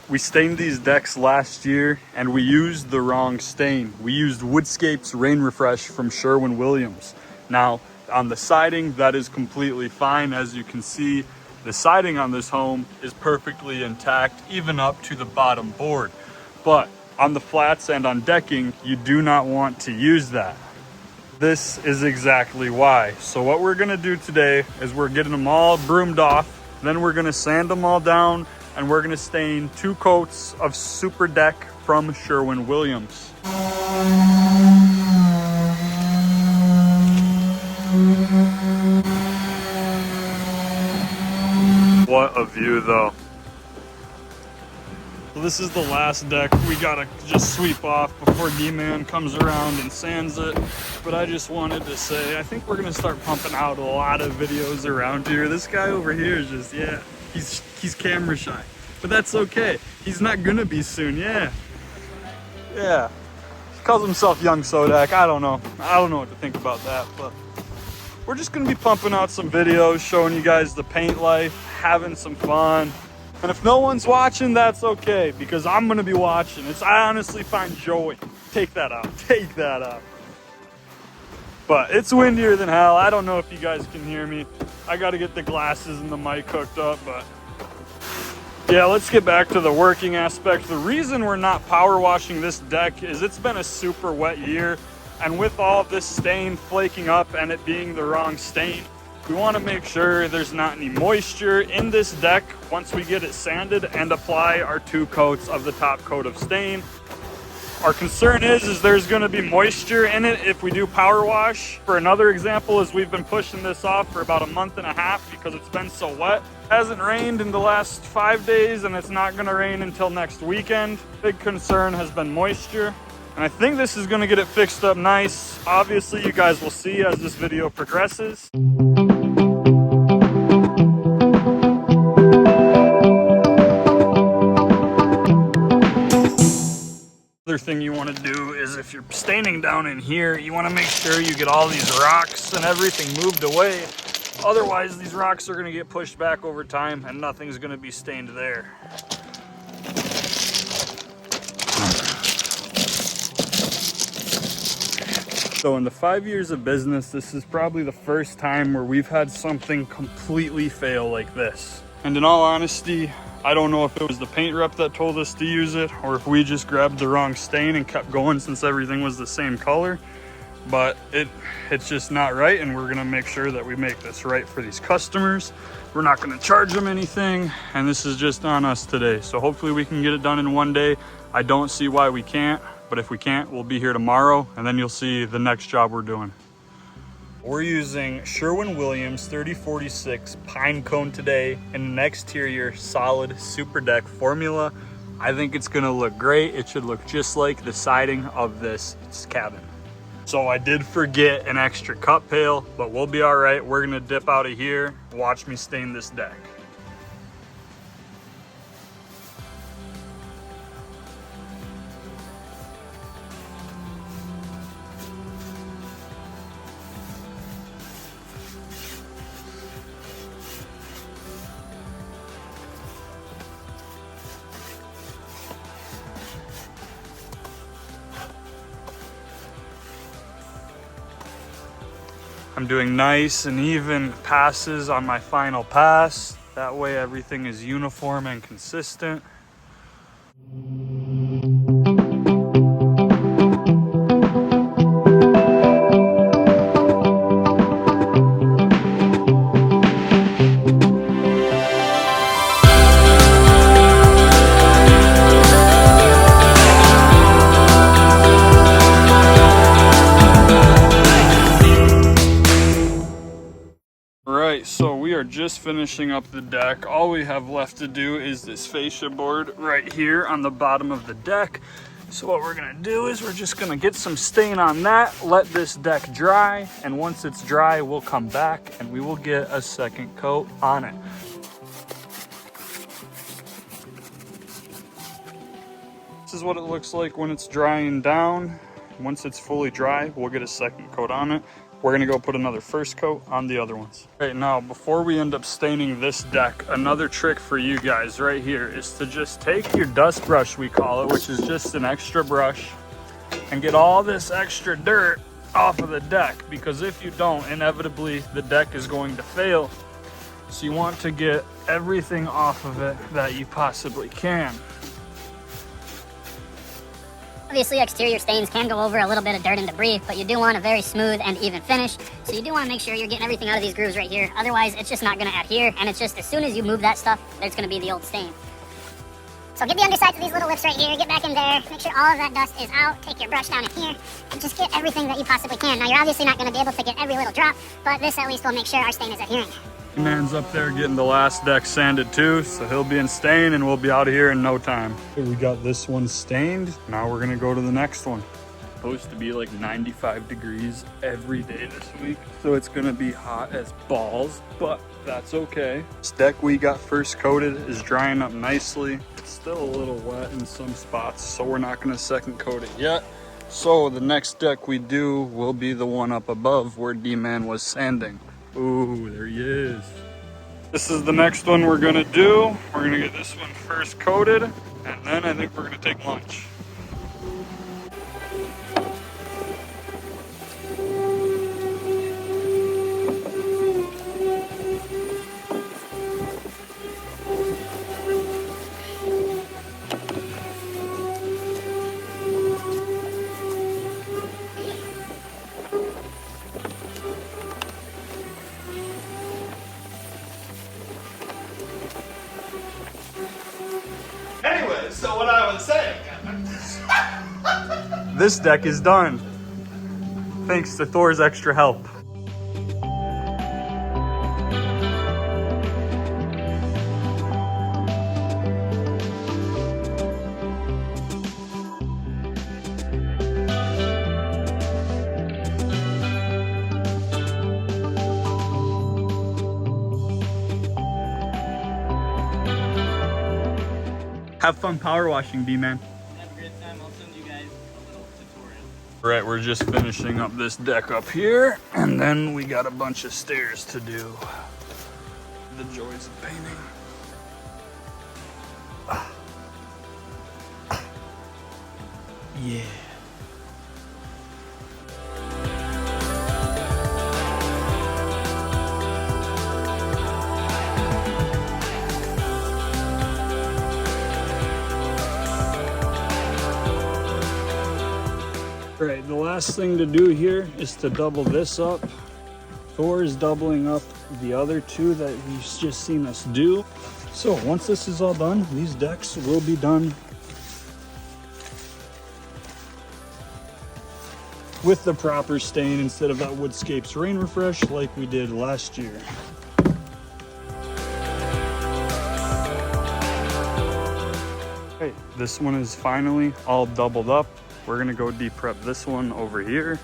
We stained these decks last year and we used the wrong stain. We used Woodscape's Rain Refresh from Sherwin-Williams. Now, on the siding, that is completely fine. As you can see, the siding on this home is perfectly intact, even up to the bottom board. But on the flats and on decking, you do not want to use that. This is exactly why. So what we're gonna do today is we're getting them all broomed off, then we're gonna sand them all down, and we're gonna stain 2 coats of SoDak from Sherwin-Williams. What a view though. So this is the last deck we gotta just sweep off before D-Man comes around and sands it. But I just wanted to say, I think we're gonna start pumping out a lot of videos around here. This guy over here is just, yeah, he's camera shy. But that's okay. He's not gonna be soon, yeah. Yeah. He calls himself Young SoDak. I don't know what to think about that, but we're just gonna be pumping out some videos, showing you guys the paint life, having some fun. And if no one's watching, that's okay, because I'm gonna be watching. I honestly find joy. Take that out. But it's windier than hell. I don't know if you guys can hear me. I gotta get the glasses and the mic hooked up, but yeah, let's get back to the working aspect. The reason we're not power washing this deck is it's been a super wet year, and with all of this stain flaking up and it being the wrong stain, we want to make sure there's not any moisture in this deck once we get it sanded and apply our 2 coats of the top coat of stain. Our concern is there's going to be moisture in it if we do power wash. For another example, is we've been pushing this off for about a month and a half because it's been so wet. It hasn't rained in the last 5 days, and it's not going to rain until next weekend. Big concern has been moisture, and I think this is going to get it fixed up nice. Obviously, you guys will see as this video progresses. Other thing you want to do is, if you're staining down in here, you want to make sure you get all these rocks and everything moved away. Otherwise, these rocks are going to get pushed back over time and nothing's going to be stained there. So in the 5 years of business, this is probably the first time where we've had something completely fail like this. And in all honesty, I don't know if it was the paint rep that told us to use it or if we just grabbed the wrong stain and kept going since everything was the same color. But it's just not right, and we're gonna make sure that we make this right for these customers. We're not gonna charge them anything, and this is just on us today. So hopefully we can get it done in one day. I don't see why we can't, but if we can't, we'll be here tomorrow, and then you'll see the next job we're doing. We're using Sherwin-Williams 3046 pine cone today in an exterior solid SoDak formula. I think it's gonna look great. It should look just like the siding of this cabin. So I did forget an extra cup pail, but we'll be all right. We're gonna dip out of here. Watch me stain this deck. I'm doing nice and even passes on my final pass. That way everything is uniform and consistent. So we are just finishing up the deck. All we have left to do is this fascia board right here on the bottom of the deck. So what we're gonna do is we're just gonna get some stain on that, let this deck dry, and once it's dry, we'll come back and we will get a second coat on it. This is what it looks like when it's drying down. Once it's fully dry, we'll get a second coat on it. we're gonna go put another first coat on the other ones. Okay, now before we end up staining this deck, another trick for you guys right here is to just take your dust brush, we call it, which is just an extra brush, and get all this extra dirt off of the deck, because if you don't, inevitably the deck is going to fail. So you want to get everything off of it that you possibly can. Obviously, exterior stains can go over a little bit of dirt and debris, but you do want a very smooth and even finish. So you do want to make sure you're getting everything out of these grooves right here. Otherwise, it's just not going to adhere, and it's just as soon as you move that stuff, there's going to be the old stain. So get the undersides of these little lips right here, get back in there, make sure all of that dust is out, take your brush down in here, and just get everything that you possibly can. Now, you're obviously not going to be able to get every little drop, but this at least will make sure our stain is adhering. Man's up there getting the last deck sanded too, so he'll be in stain and we'll be out of here in no time. We got this one stained. Now we're gonna go to the next one. It's supposed to be like 95 degrees every day this week, so it's gonna be hot as balls, but that's okay. This deck we got first coated is drying up nicely. It's still a little wet in some spots, so we're not gonna second coat it yet. So the next deck we do will be the one up above where D-Man was sanding. Ooh, there he is. This is the next one we're gonna do. We're gonna get this one first coated, and then I think we're gonna take lunch. Anyway, so what I was saying. This deck is done, thanks to Thor's extra help. Have fun power washing, D-Man. Have a great time. I'll send you guys a little tutorial. Right, we're just finishing up this deck up here, and then we got a bunch of stairs to do. The joys of painting. Yeah. Right, the last thing to do here is to double this up. Thor is doubling up the other two that he's just seen us do. So once this is all done, these decks will be done with the proper stain instead of that Woodscapes Rain Refresh like we did last year. Okay, this one is finally all doubled up. We're gonna go deep prep this one over here.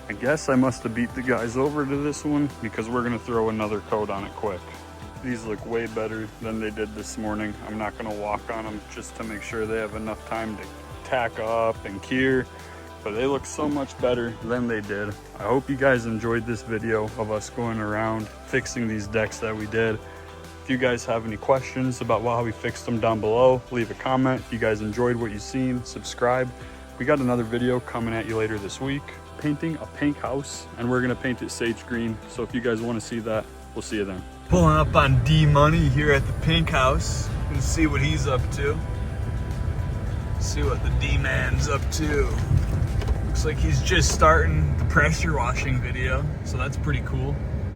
I guess I must have beat the guys over to this one because we're gonna throw another coat on it quick. These look way better than they did this morning. I'm not gonna walk on them just to make sure they have enough time to tack up and cure, but they look so much better than they did. I hope you guys enjoyed this video of us going around fixing these decks that we did. If you guys have any questions about how we fixed them down below, leave a comment. If you guys enjoyed what you've seen, subscribe. We got another video coming at you later this week, painting a pink house, and we're gonna paint it sage green. So if you guys wanna see that, we'll see you then. Pulling up on D Money here at the pink house. Gonna see what he's up to. See what the D-Man's up to. Looks like he's just starting the pressure washing video, so that's pretty cool.